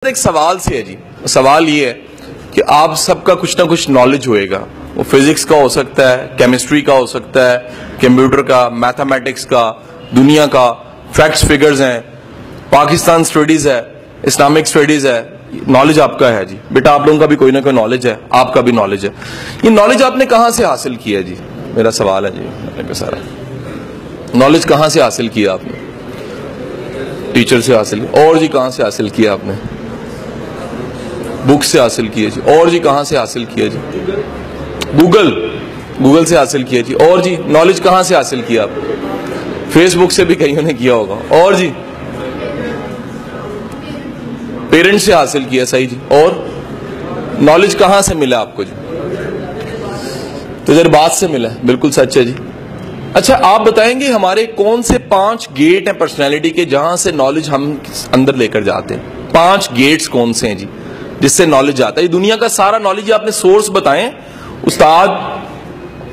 ایک سوال سے ہے جی، سوال یہ ہے کہ آپ سب کا کچھ نہ کچھ نالج ہوئے گا، وہ فزکس کا ہو سکتا ہے، کیمسٹری کا ہو سکتا ہے، کمپیوٹر کا، میتھمیٹکس کا، دنیا کا، فیکٹس فگرز ہیں، پاکستان سٹڈیز ہے، اسلامک سٹڈیز ہے، نالج آپ کا ہے جی بیٹا، آپ لوگوں کا بھی کوئی نہ کوئی نالج ہے، آپ کا بھی نالج ہے۔ یہ نالج آپ نے کہاں سے حاصل کیا جی؟ میرا سوال ہے جی، سارا نالج کہاں سے حاصل کیا آپ نے؟ ٹیچر سے حاصل کیا، اور جی کہاں سے حاصل کیا آپ نے؟ بک سے حاصل کیا جی، اور جی کہاں سے حاصل کیا جی؟ گوگل سے حاصل کیا جی، اور جی نالج کہاں سے حاصل کیا آپ؟ فیس بک سے بھی کئیوں نے کیا ہوگا، اور جی پیرنٹ سے حاصل کیا، صحیح جی، اور نالج کہاں سے ملا آپ کو جی؟ تجربات سے ملا، بالکل سچ ہے جی۔ اچھا آپ بتائیں گے ہمارے کون سے 5 گیٹ ہیں پرسنالٹی کے جہاں سے نالج ہم اندر لے کر جاتے ہیں؟ 5 گیٹس کون سے ہیں جی جس سے نالج آتا ہے؟ یہ دنیا کا سارا نالج آپ نے سورس بتائیں، استاد،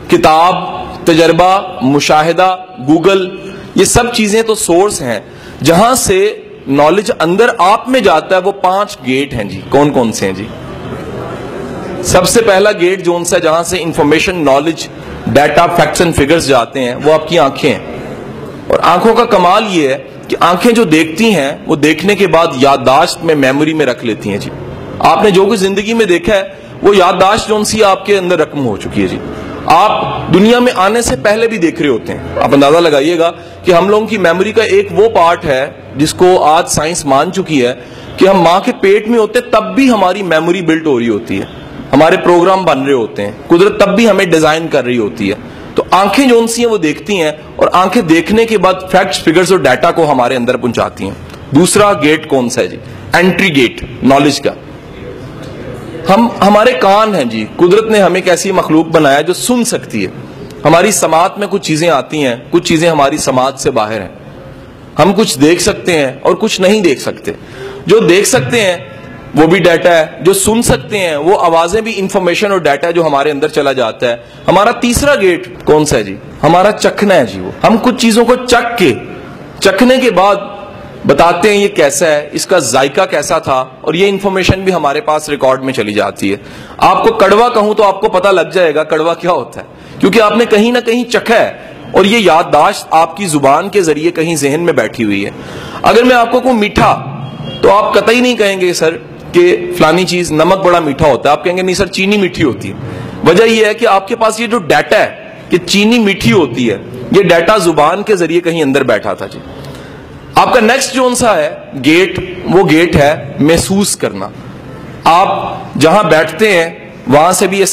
کتاب، تجربہ، مشاہدہ، گوگل، یہ سب چیزیں تو سورس ہیں جہاں سے نالج اندر آپ میں جاتا ہے۔ وہ 5 گیٹ ہیں جی، کون کون سے ہیں جی؟ سب سے پہلا گیٹ جو ان سے جہاں سے information, knowledge, data, facts and figures جاتے ہیں وہ آپ کی آنکھیں ہیں۔ اور آنکھوں کا کمال یہ ہے کہ آنکھیں جو دیکھتی ہیں وہ دیکھنے کے بعد یادداشت میں، میموری میں رکھ لیتی ہیں جی۔ آپ نے جو کچھ زندگی میں دیکھا ہے وہ یادداشت جو سی آپ کے اندر رقم ہو چکی ہے جی۔ آپ دنیا میں آنے سے پہلے بھی دیکھ رہے ہوتے ہیں۔ آپ اندازہ لگائیے گا کہ ہم لوگوں کی میموری کا ایک وہ پارٹ ہے جس کو آج سائنس مان چکی ہے کہ ہم ماں کے پیٹ میں ہوتے تب بھی ہماری میموری بلڈ ہو رہی ہوتی ہے، ہمارے پروگرام بن رہے ہوتے ہیں، قدرت تب بھی ہمیں ڈیزائن کر رہی ہوتی ہے۔ تو آنکھیں جو سی ہیں وہ دیکھتی ہیں، اور آنکھیں دیکھنے کے بعد فیکٹس، فگرز اور ڈیٹا کو ہمارے اندر پہنچاتی ہیں۔ دوسرا گیٹ کون سا ہے جی؟ انٹری گیٹ، نالج کا۔ ہمارے کان ہیں جی، قدرت نے ہمیں ایک ایسی مخلوق بنایا جو سن سکتی ہے۔ ہماری سماعت میں کچھ چیزیں آتی ہیں، کچھ چیزیں ہماری سماعت سے باہر ہیں۔ ہم کچھ دیکھ سکتے ہیں اور کچھ نہیں دیکھ سکتے۔ جو دیکھ سکتے ہیں وہ بھی ڈیٹا ہے، جو سن سکتے ہیں وہ آوازیں بھی انفارمیشن اور ڈیٹا جو ہمارے اندر چلا جاتا ہے۔ ہمارا تیسرا گیٹ کون سا ہے جی؟ ہمارا چکھنا ہے جی۔ وہ ہم کچھ چیزوں کو چکھنے کے بعد بتاتے ہیں یہ کیسا ہے، اس کا ذائقہ کیسا تھا، اور یہ انفارمیشن بھی ہمارے پاس ریکارڈ میں چلی جاتی ہے۔ آپ کو کڑوا کہوں تو آپ کو پتہ لگ جائے گا کڑوا کیا ہوتا ہے، کیونکہ آپ نے کہیں نہ کہیں چکھا ہے، اور یہ یادداشت آپ کی زبان کے ذریعے کہیں ذہن میں بیٹھی ہوئی ہے۔ اگر میں آپ کو کہوں میٹھا، تو آپ قطعی نہیں کہیں گے سر کہ فلانی چیز نمک بڑا میٹھا ہوتا ہے، آپ کہیں گے نہیں سر چینی میٹھی ہوتی ہے۔ وجہ یہ ہے کہ آپ کے پاس یہ جو ڈیٹا ہے کہ چینی میٹھی ہوتی ہے، یہ ڈیٹا زبان کے ذریعے کہیں اندر بیٹھا تھا جی۔ آپ کا نیکسٹ جو سا ہے گیٹ، وہ گیٹ ہے محسوس کرنا۔ آپ جہاں بیٹھتے ہیں وہاں سے بھی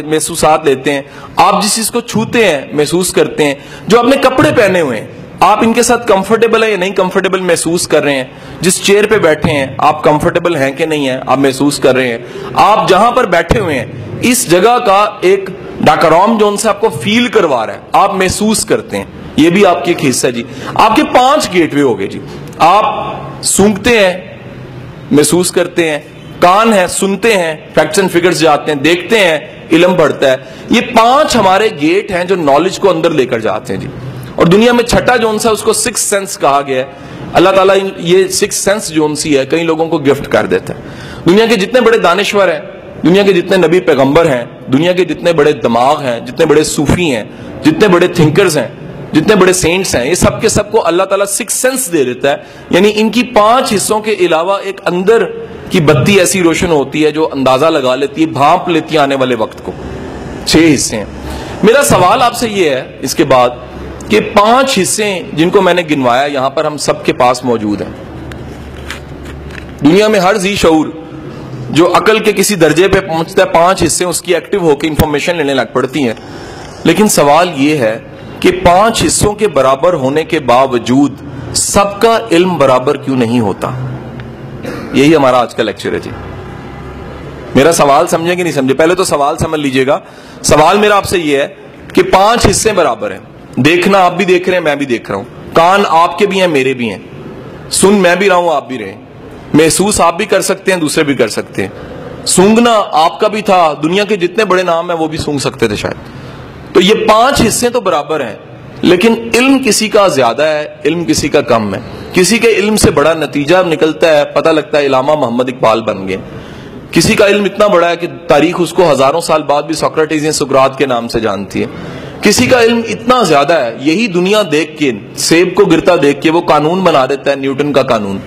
محسوسات لیتے ہیں، آپ جس چیز کو چھوتے ہیں محسوس کرتے ہیں، جو آپ نے کپڑے پہنے ہوئے ہیں آپ ان کے ساتھ کمفرٹیبل ہے یا نہیں کمفرٹیبل محسوس کر رہے ہیں، جس چیئر پہ بیٹھے ہیں آپ کمفرٹیبل ہیں کہ نہیں ہیں آپ محسوس کر رہے ہیں، آپ جہاں پر بیٹھے ہوئے ہیں اس جگہ کا ایک ڈاکرام جو سے آپ کو فیل کروا رہا ہے آپ محسوس کرتے ہیں، یہ بھی آپ کی ایک حصہ ہے جی۔ آپ کے 5 گیٹ وے ہو گئے جی۔ آپ سونگھتے ہیں، محسوس کرتے ہیں، کان ہیں، سنتے ہیں، فیکٹس اینڈ فگرز جاتے ہیں، دیکھتے ہیں، علم بڑھتا ہے۔ یہ 5 ہمارے گیٹ ہیں جو نالج کو اندر لے کر جاتے ہیں جی۔ اور دنیا میں چھٹا جو سا اس کو 6 سینس کہا گیا ہے۔ اللہ تعالیٰ یہ 6 سینس جو سی ہے کئی لوگوں کو گفٹ کر دیتا ہے۔ دنیا کے جتنے بڑے دانشور ہیں، دنیا کے جتنے نبی پیغمبر ہیں، دنیا کے جتنے بڑے دماغ ہیں، جتنے بڑے صوفی ہیں، جتنے بڑے تھنکرز ہیں، جتنے بڑے سینٹس ہیں، یہ سب کے سب کو اللہ تعالیٰ 6 سینس دے دیتا ہے۔ یعنی ان کی 5 حصوں کے علاوہ ایک اندر کی بتی ایسی روشن ہوتی ہے جو اندازہ لگا لیتی ہے، بھانپ لیتی ہے آنے والے وقت کو۔ 6 حصے ہیں۔ میرا سوال آپ سے یہ ہے اس کے بعد کہ 5 حصے جن کو میں نے گنوایا یہاں پر ہم سب کے پاس موجود ہیں۔ دنیا میں ہر ذی شعور جو عقل کے کسی درجے پہ پہنچتا ہے 5 حصے اس کی ایکٹیو ہو کے انفارمیشن لینے لگ پڑتی ہیں۔ لیکن سوال یہ ہے کہ 5 حصوں کے برابر ہونے کے باوجود سب کا علم برابر کیوں نہیں ہوتا؟ یہی ہمارا آج کا لیکچر ہے جی۔ میرا سوال سمجھیں کہ نہیں سمجھے؟ پہلے تو سوال سمجھ لیجئے گا۔ سوال میرا آپ سے یہ ہے کہ 5 حصے برابر ہیں۔ دیکھنا آپ بھی دیکھ رہے ہیں، میں بھی دیکھ رہا ہوں، کان آپ کے بھی ہیں میرے بھی ہیں، سن میں بھی رہا ہوں آپ بھی رہے ہیں، محسوس آپ بھی کر سکتے ہیں دوسرے بھی کر سکتے ہیں، سونگنا آپ کا بھی تھا، دنیا کے جتنے بڑے نام ہیں وہ بھی سونگ سکتے تھے شاید۔ تو یہ 5 حصے تو برابر ہیں، لیکن علم کسی کا زیادہ ہے، علم کسی کا کم ہے۔ کسی کے علم سے بڑا نتیجہ نکلتا ہے، پتہ لگتا ہے علامہ محمد اقبال بن گئے. کسی کا علم اتنا بڑا ہے کہ تاریخ اس کو ہزاروں سال بعد بھی سوکریٹس یا سقراط کے نام سے جانتی ہے. کسی کا علم اتنا زیادہ ہے، یہی دنیا دیکھ کے، سیب کو گرتا دیکھ کے وہ قانون بنا دیتا ہے، نیوٹن کا قانون.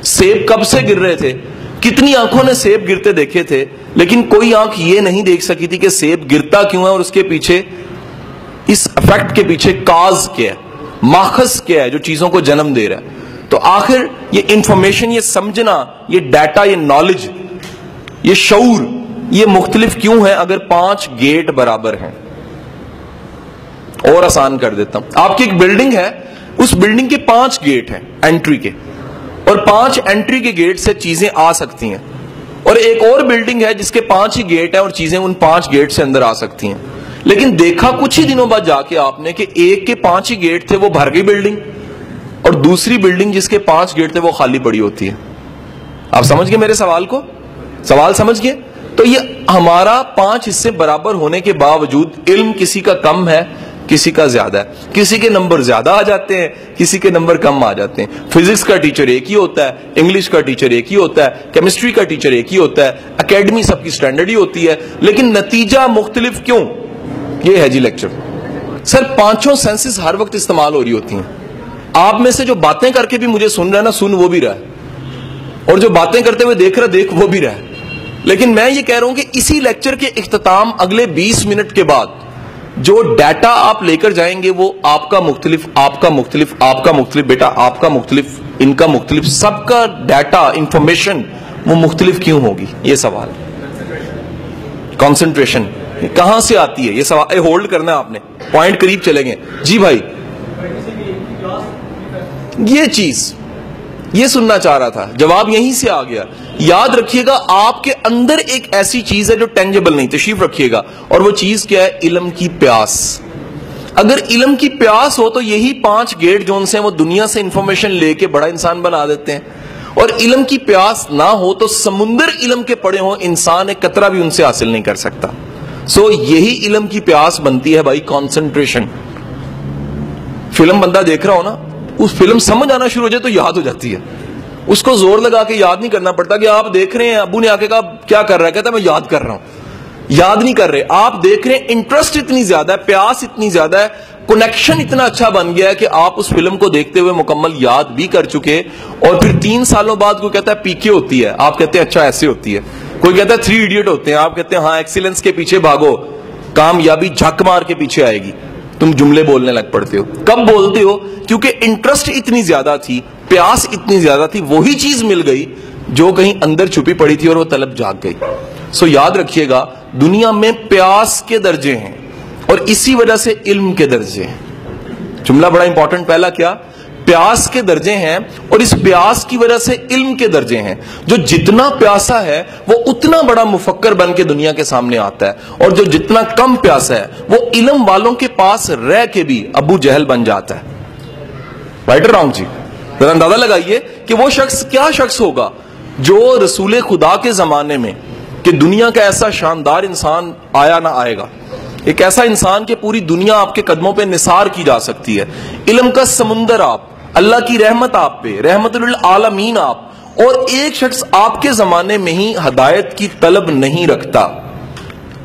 سیب کب سے گر رہے تھے، کتنی آنکھوں نے سیب گرتے دیکھے تھے، لیکن کوئی آنکھ یہ نہیں دیکھ سکی تھی کہ سیب گرتا کیوں ہے اور اس کے پیچھے، اس افیکٹ کے پیچھے کاز کیا ہے، ماخذ کیا ہے جو چیزوں کو جنم دے رہا ہے. تو آخر یہ انفارمیشن، یہ سمجھنا، یہ ڈیٹا، یہ نالج، یہ شعور، یہ مختلف کیوں ہے اگر 5 گیٹ برابر ہیں؟ اور آسان کر دیتا ہوں، آپ کی ایک بلڈنگ ہے، اس بلڈنگ کے 5 گیٹ ہیں انٹری کے، اور 5 انٹری کے گیٹ سے چیزیں آ سکتی ہیں. اور ایک اور بلڈنگ ہے جس کے 5 ہی گیٹ ہیں اور چیزیں ان 5 گیٹ سے اندر آ سکتی ہیں. لیکن دیکھا کچھ ہی دنوں بعد جا کے آپ نے کہ ایک کے 5 ہی گیٹ تھے، وہ بھر گئی بلڈنگ، اور دوسری بلڈنگ جس کے 5 گیٹ تھے وہ خالی پڑی ہوتی ہے. آپ سمجھ گئے میرے سوال کو؟ سوال سمجھ گئے؟ تو یہ ہمارا 5 حصے برابر ہونے کے باوجود علم کسی کا کم ہے، کسی کا زیادہ ہے. کسی کے نمبر زیادہ آ جاتے ہیں، کسی کے نمبر کم آ جاتے ہیں. فزکس کا ٹیچر ایک ہی ہوتا ہے، انگلش کا ٹیچر ایک ہی ہوتا ہے، کیمسٹری کا ٹیچر ایک ہی ہوتا ہے، اکیڈمی سب کی سٹینڈرڈ ہی ہوتی ہے، لیکن نتیجہ مختلف کیوں؟ یہ ہے جی لیکچر. سر 5 سینسز ہر وقت استعمال ہو رہی ہوتی ہیں. آپ میں سے جو باتیں کر کے بھی مجھے سن رہا ہے نا، سن وہ بھی رہا ہے، اور جو باتیں کرتے ہوئے دیکھ رہا دیکھ وہ بھی رہا ہے. لیکن میں یہ کہہ رہا ہوں کہ اسی لیکچر کے اختتام اگلے 20 منٹ کے بعد جو ڈیٹا آپ لے کر جائیں گے وہ آپ کا مختلف، آپ کا مختلف، آپ کا مختلف، بیٹا آپ کا مختلف، ان کا مختلف، سب کا ڈیٹا، انفارمیشن وہ مختلف کیوں ہوگی؟ یہ سوال. کنسنٹریشن کہاں سے آتی ہے؟ یہ سوال ہولڈ کرنا ہے آپ نے، پوائنٹ قریب چلیں گے. جی بھائی، یہ چیز یہ سننا چاہ رہا تھا، جواب یہیں سے آ گیا. یاد رکھیے گا آپ کے اندر ایک ایسی چیز ہے جو ٹینجیبل نہیں، تشریف رکھیے گا، اور وہ چیز کیا ہے؟ علم کی پیاس. اگر علم کی پیاس ہو تو یہی 5 گیٹ جو ان سے وہ دنیا سے انفارمیشن لے کے بڑا انسان بنا دیتے ہیں. اور علم کی پیاس نہ ہو تو سمندر علم کے پڑے ہوں، انسان ایک قطرہ بھی ان سے حاصل نہیں کر سکتا. سو یہی علم کی پیاس بنتی ہے بھائی، کنسنٹریشن. فلم بندہ دیکھ رہا ہو نا، اس فلم سمجھ آنا شروع ہو جائے تو یاد ہو جاتی ہے. اس کو زور لگا کے یاد نہیں کرنا پڑتا کہ آپ دیکھ رہے ہیں، ابو نے آ کے کہا کیا کر رہا ہے، کہتا ہے میں یاد کر رہا ہوں. یاد نہیں کر رہے، آپ دیکھ رہے ہیں، انٹرسٹ اتنی زیادہ ہے، پیاس اتنی زیادہ ہے، کنیکشن اتنا اچھا بن گیا ہے کہ آپ اس فلم کو دیکھتے ہوئے مکمل یاد بھی کر چکے. اور پھر 3 سالوں بعد کوئی کہتا ہے پی کے ہوتی ہے، آپ کہتے ہیں اچھا ایسے ہوتی ہے. کوئی کہتا ہے 3 ایڈیٹ ہوتے ہیں، آپ کہتے ہیں ہاں ایکسیلنس کے پیچھے بھاگو، کامیابی جھک مار کے پیچھے آئے گی. تم جملے بولنے لگ پڑتے ہو. کب بولتے ہو؟ کیونکہ انٹرسٹ اتنی زیادہ تھی، پیاس اتنی زیادہ تھی، وہی چیز مل گئی جو کہیں اندر چھپی پڑی تھی اور وہ طلب جاگ گئی. سو یاد رکھیے گا، دنیا میں پیاس کے درجے ہیں اور اسی وجہ سے علم کے درجے ہیں. جملہ بڑا امپورٹنٹ. پہلا کیا؟ پیاس کے درجے ہیں، اور اس پیاس کی وجہ سے علم کے درجے ہیں. جو جتنا پیاسا ہے وہ اتنا بڑا مفکر بن کے دنیا کے سامنے آتا ہے، اور جو جتنا کم پیاسا ہے وہ علم والوں کے پاس رہ کے بھی ابو جہل بن جاتا ہے. رائٹ اور رانگ جی؟ ذرا اندازہ لگائیے کہ وہ شخص کیا شخص ہوگا جو رسول خدا کے زمانے میں، کہ دنیا کا ایسا شاندار انسان آیا نہ آئے گا، ایک ایسا انسان کہ پوری دنیا آپ کے قدموں پہ نثار کی جا سکتی ہے، علم کا سمندر آپ، اللہ کی رحمت آپ پہ، رحمت للعالمین آپ، اور ایک شخص آپ کے زمانے میں ہی ہدایت کی طلب نہیں رکھتا.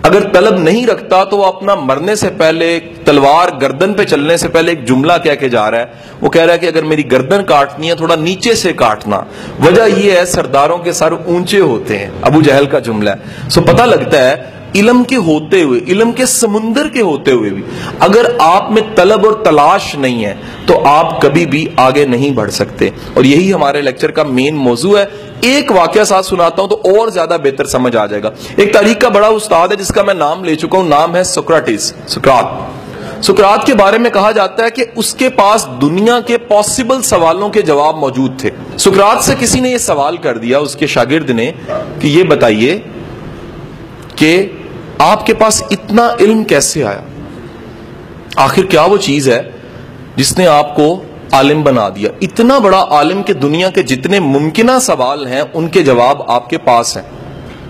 اگر طلب نہیں رکھتا تو وہ اپنا مرنے سے پہلے، تلوار گردن پہ چلنے سے پہلے ایک جملہ کہہ کے جا رہا ہے. وہ کہہ رہا ہے کہ اگر میری گردن کاٹنی ہے تھوڑا نیچے سے کاٹنا. وجہ یہ ہے سرداروں کے سر اونچے ہوتے ہیں، ابو جہل کا جملہ ہے. سو پتہ لگتا ہے علم کے ہوتے ہوئے، علم کے سمندر کے ہوتے ہوئے بھی اگر آپ میں طلب اور تلاش نہیں ہے تو آپ کبھی بھی آگے نہیں بڑھ سکتے. اور یہی ہمارے لیکچر کا مین موضوع ہے. ایک واقعہ ساتھ سناتا ہوں تو اور زیادہ بہتر سمجھ آ جائے گا. ایک تاریخ کا بڑا استاد ہے جس کا میں نام لے چکا ہوں، نام ہے سقراطس، سقراط. سقراط کے بارے میں کہا جاتا ہے کہ اس کے پاس دنیا کے پاسبل سوالوں کے جواب موجود تھے. سقراط سے کسی نے یہ سوال کر دیا، اس کے شاگرد نے، کہ یہ بتائیے کہ آپ کے پاس اتنا علم کیسے آیا؟ آخر کیا وہ چیز ہے جس نے آپ کو عالم بنا دیا؟ اتنا بڑا عالم کہ دنیا کے جتنے ممکنہ سوال ہیں ان کے جواب آپ کے پاس ہیں.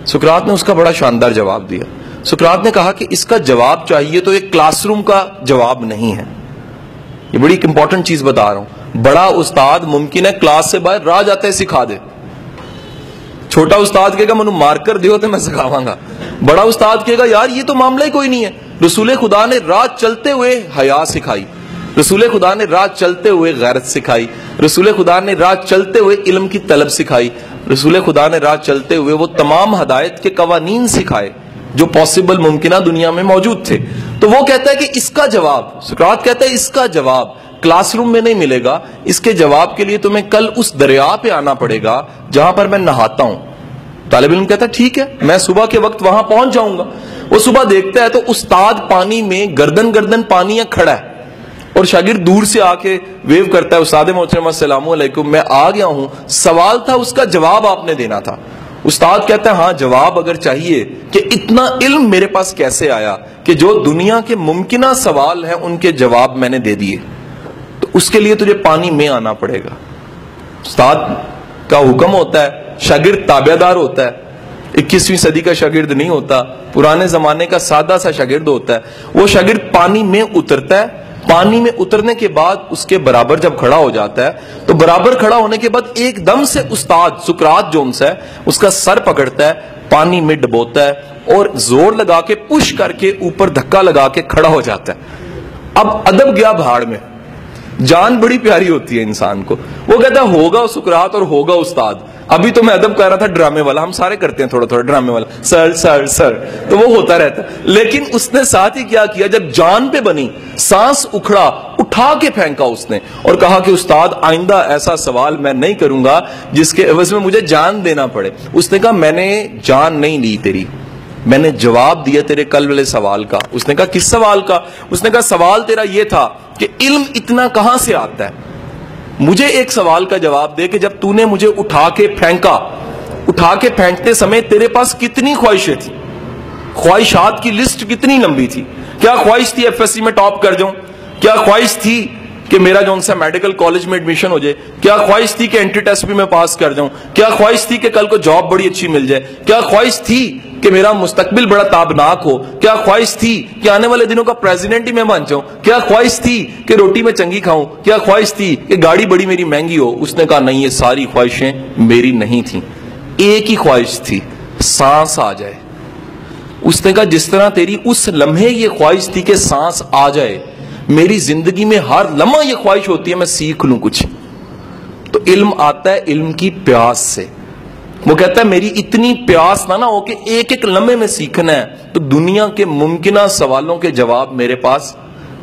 سقراط نے اس کا بڑا شاندار جواب دیا. سقراط نے کہا کہ اس کا جواب چاہیے تو ایک کلاس روم کا جواب نہیں ہے. یہ بڑی ایک امپورٹنٹ چیز بتا رہا ہوں. بڑا استاد ممکن ہے کلاس سے باہر راہ جاتے سکھا دے. چھوٹا استاد کہے گا منو مار کر دیو تو میں سکھاواں گا. بڑا استاد کہے گا یار یہ تو معاملہ ہی کوئی نہیں ہے. رسول خدا نے راہ چلتے ہوئے حیا سکھائی, رسول خدا نے راہ چلتے ہوئے غیرت سکھائی, رسول خدا نے راہ چلتے ہوئے علم کی طلب سکھائی, رسول خدا نے راہ چلتے ہوئے وہ تمام ہدایت کے قوانین سکھائے جو پاسبل ممکنہ دنیا میں موجود تھے. تو وہ کہتا ہے کہ اس کا جواب, سقراط کہتا ہے اس کا جواب کلاس روم میں نہیں ملے گا, اس کے جواب کے لیے تمہیں کل اس دریا پہ آنا پڑے گا جہاں پر میں نہاتا ہوں. طالب علم کہتا ہے ٹھیک ہے میں صبح کے وقت وہاں پہنچ جاؤں گا. وہ صبح دیکھتا ہے تو استاد پانی میں گردن پانی کھڑا ہے اور شاگرد دور سے آ کے ویو کرتا ہے, استاد محترم السلام علیکم میں آ گیا ہوں, سوال تھا اس کا جواب آپ نے دینا تھا. استاد کہتا ہے ہاں جواب اگر چاہیے کہ اتنا علم میرے پاس کیسے آیا کہ جو دنیا کے ممکنہ سوال ہیں ان کے جواب میں نے دے دیے, تو اس کے لیے تجھے پانی میں آنا پڑے گا. استاد کا حکم ہوتا ہے, شاگرد تابع دار ہوتا ہے. 21ویں صدی کا شاگرد نہیں ہوتا, پرانے زمانے کا سادہ سا شاگرد ہوتا ہے. وہ شاگرد پانی میں اترتا ہے, پانی میں اترنے کے بعد اس کے برابر جب کھڑا ہو جاتا ہے تو برابر کھڑا ہونے کے بعد ایک دم سے استاد سقراط جو ہے اس کا سر پکڑتا ہے, پانی میں ڈبوتا ہے اور زور لگا کے پش کر کے اوپر دھکا لگا کے کھڑا ہو جاتا ہے. اب ادب گیا بھاڑ میں, جان بڑی پیاری ہوتی ہے انسان کو. وہ کہتا ہے ہوگا سقراط اور ہوگا استاد. ابھی تو میں ادب کر رہا تھا ڈرامے والا, ہم سارے کرتے ہیں تھوڑا تھوڑا ڈرامے والا, سر سر سر, تو وہ ہوتا رہتا ہے. لیکن اس نے ساتھ ہی کیا کیا, جب جان پہ بنی سانس اکھڑا, اٹھا کے پھینکا اس نے اور کہا کہ استاد آئندہ ایسا سوال میں نہیں کروں گا جس کے عوض میں مجھے جان دینا پڑے. اس نے کہا میں نے جان نہیں لی تیری, میں نے جواب دیا تیرے کل والے سوال کا. اس نے کہا کس سوال کا؟ اس نے کہا سوال تیرا یہ تھا کہ علم اتنا کہاں سے آتا ہے. مجھے ایک سوال کا جواب دے کہ جب تو نے مجھے اٹھا کے پھینکا, اٹھا کے پھینکتے سمے تیرے پاس کتنی خواہشیں تھی, خواہشات کی لسٹ کتنی لمبی تھی. کیا خواہش تھی ایف ایس سی میں ٹاپ کر جاؤں, کیا خواہش تھی کہ میرا جو سا میڈیکل کالج میں ایڈمیشن ہو جائے, کیا خواہش تھی کہ انٹری ٹیسٹ بھی میں پاس کر جاؤں, کیا خواہش تھی کہ کل کو جاب بڑی اچھی مل جائے, کیا خواہش تھی کہ میرا مستقبل بڑا تابناک ہو, کیا خواہش تھی کہ آنے والے دنوں کا پریزیڈنٹ ہی میں بن جاؤں, کیا خواہش تھی کہ روٹی میں چنگی کھاؤں, کیا خواہش تھی کہ گاڑی بڑی میری مہنگی ہو. اس نے کہا نہیں, یہ ساری خواہشیں میری نہیں تھیں, ایک ہی خواہش تھی, سانس آ جائے. اس نے کہا جس طرح تیری اس لمحے یہ خواہش تھی کہ سانس آ جائے, میری زندگی میں ہر لمحہ یہ خواہش ہوتی ہے میں سیکھ لوں کچھ. تو علم آتا ہے علم کی پیاس سے. وہ کہتا ہے میری اتنی پیاس نہ ہو کہ ایک ایک لمحے میں سیکھنا ہے, تو دنیا کے ممکنہ سوالوں کے جواب میرے پاس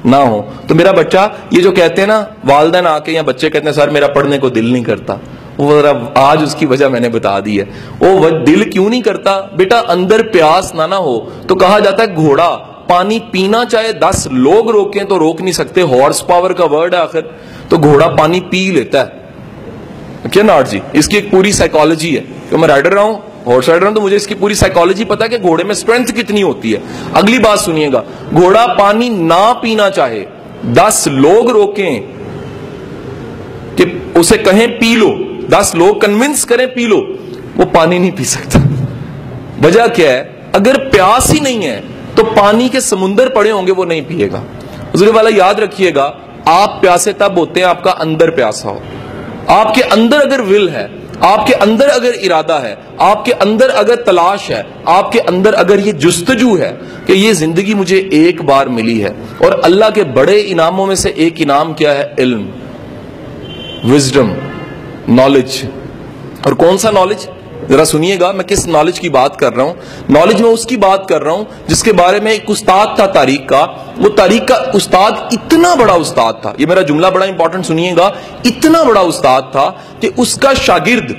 نہ ہو. تو میرا بچہ یہ جو کہتے ہیں نا والدین آ کے یا بچے کہتے ہیں سر میرا پڑھنے کو دل نہیں کرتا, وہ آج اس کی وجہ میں نے بتا دی ہے. وہ دل کیوں نہیں کرتا بیٹا, اندر پیاس نہ ہو. تو کہا جاتا ہے گھوڑا پانی پینا چاہے 10 لوگ روکیں تو روک نہیں سکتے, ہارس پاور کا ورڈ ہے آخر, تو گھوڑا پانی پی لیتا ہے. کیا ناٹ جی, اس کی ایک پوری سائیکالوجی ہے کہ میں رائڈر رہا ہوں, ہارس رائڈر ہوں, تو مجھے اس کی پوری سائیکالوجی پتا ہے کہ گھوڑے میں اسٹرینتھ کتنی ہوتی ہے. اگلی بات سنیے گا, گھوڑا پانی نہ پینا چاہے 10 لوگ روکیں کہ اسے کہیں پی لو, 10 لوگ کنونس کریں پی لو, وہ پانی نہیں پی سکتا. وجہ کیا ہے؟ اگر پیاس ہی نہیں ہے تو پانی کے سمندر پڑے ہوں گے وہ نہیں پیے گا. حضور والا یاد رکھیے گا, آپ پیاسے تب ہوتے ہیں آپ کا اندر پیاسا ہو. آپ کے اندر اگر ول ہے, آپ کے اندر اگر ارادہ ہے, آپ کے اندر اگر تلاش ہے, آپ کے اندر اگر یہ جستجو ہے کہ یہ زندگی مجھے ایک بار ملی ہے, اور اللہ کے بڑے انعاموں میں سے ایک انعام کیا ہے؟ علم, وزڈم, نالج. اور کون سا نالج؟ ذرا سنیے گا میں کس نالج کی بات کر رہا ہوں. نالج میں اس کی بات کر رہا ہوں جس کے بارے میں ایک استاد تھا تاریخ کا. وہ تاریخ کا استاد اتنا بڑا استاد تھا, یہ میرا جملہ بڑا امپورٹنٹ سنیے گا, اتنا بڑا استاد تھا کہ اس کا شاگرد,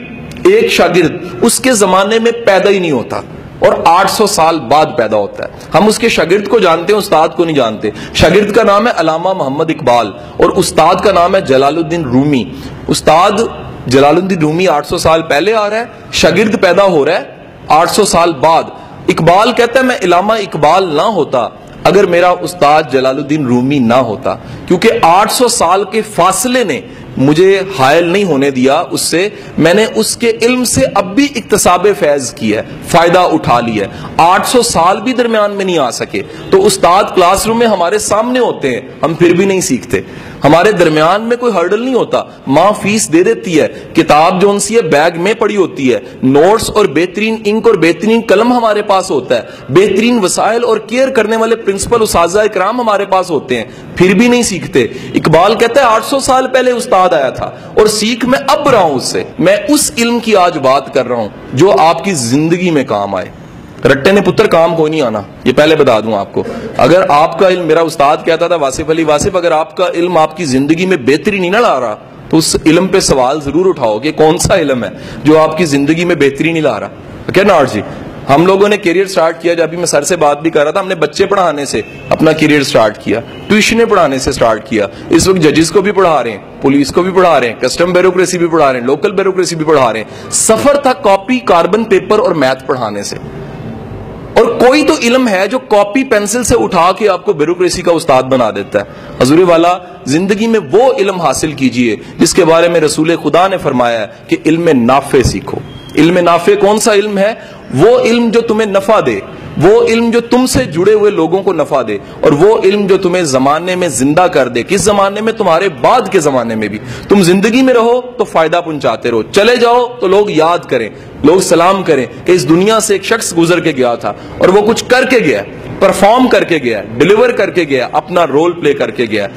ایک شاگرد اس کے زمانے میں پیدا ہی نہیں ہوتا اور 800 سال بعد پیدا ہوتا ہے. ہم اس کے شاگرد کو جانتے ہیں, استاد کو نہیں جانتے. شاگرد کا نام ہے علامہ محمد اقبال اور استاد کا نام ہے جلال الدین رومی. استاد جلال الدین رومی 800 سال پہلے آ رہا ہے, شاگرد پیدا ہو رہا ہے 800 سال بعد. اقبال کہتا ہے میں علامہ اقبال نہ ہوتا اگر میرا استاد جلال الدین رومی نہ ہوتا, کیونکہ 800 سال کے فاصلے نے مجھے حائل نہیں ہونے دیا اس سے. میں نے اس کے علم سے اب بھی اکتساب فیض کیا ہے, فائدہ اٹھا لیا ہے. 800 سال بھی درمیان میں نہیں آ سکے. تو استاد کلاس روم میں ہمارے سامنے ہوتے ہیں, ہم پھر بھی نہیں سیکھتے. ہمارے درمیان میں کوئی ہرڈل نہیں ہوتا. ماں فیس دے دیتی ہے, کتاب جو ان سی بیگ میں پڑی ہوتی ہے, نوٹس اور بہترین انک اور بہترین قلم ہمارے پاس ہوتا ہے, بہترین وسائل اور کیئر کرنے والے پرنسپل اساتذہ اکرام ہمارے پاس ہوتے ہیں, پھر بھی نہیں سیکھتے. اقبال کہتا ہے 800 سال پہلے استاد آیا تھا اور سیکھ میں اب رہا ہوں اس سے. میں اس علم کی آج بات کر رہا ہوں جو آپ کی زندگی میں کام آئے. رٹے نے پتر کام کوئی نہیں آنا, یہ پہلے بتا دوں آپ کو. اگر آپ کا علم, میرا استاد کہتا تھا واصف علی واصف, اگر آپ کا علم آپ کی زندگی میں بہتری نہیں نہ لا رہا تو اس علم پہ سوال ضرور اٹھاؤ کہ کون سا علم ہے جو آپ کی زندگی میں بہتری نہیں لا رہا. کیا ناٹ جی, ہم لوگوں نے کیریئر سٹارٹ کیا, جب بھی میں سر سے بات بھی کر رہا تھا, ہم نے بچے پڑھانے سے اپنا کیریئر سٹارٹ کیا, ٹیوشنیں پڑھانے سے سٹارٹ کیا. اس وقت ججز کو بھی پڑھا رہے ہیں, پولیس کو بھی پڑھا رہے ہیں, کسٹم بیوروکریسی بھی پڑھا رہے ہیں, لوکل بیوروکریسی بھی پڑھا رہے ہیں. سفر تھا کاپی, کاربن پیپر اور میتھ پڑھانے سے. اور کوئی تو علم ہے جو کاپی پینسل سے اٹھا کے آپ کو بیوروکریسی کا استاد بنا دیتا ہے. حضور والا, زندگی میں وہ علم حاصل کیجئے جس کے بارے میں رسول خدا نے فرمایا ہے کہ علم نافع سیکھو. علم نافع کون سا علم ہے؟ وہ علم جو تمہیں نفع دے, وہ علم جو تم سے جڑے ہوئے لوگوں کو نفع دے, اور وہ علم جو تمہیں زمانے میں زندہ کر دے. کس زمانے میں؟ تمہارے بعد کے زمانے میں بھی. تم زندگی میں رہو تو فائدہ پہنچاتے رہو, چلے جاؤ تو لوگ یاد کریں, لوگ سلام کریں کہ اس دنیا سے ایک شخص گزر کے گیا تھا اور وہ کچھ کر کے گیا, پرفارم کر کے گیا, ڈیلیور کر کے گیا, اپنا رول پلے کر کے گیا.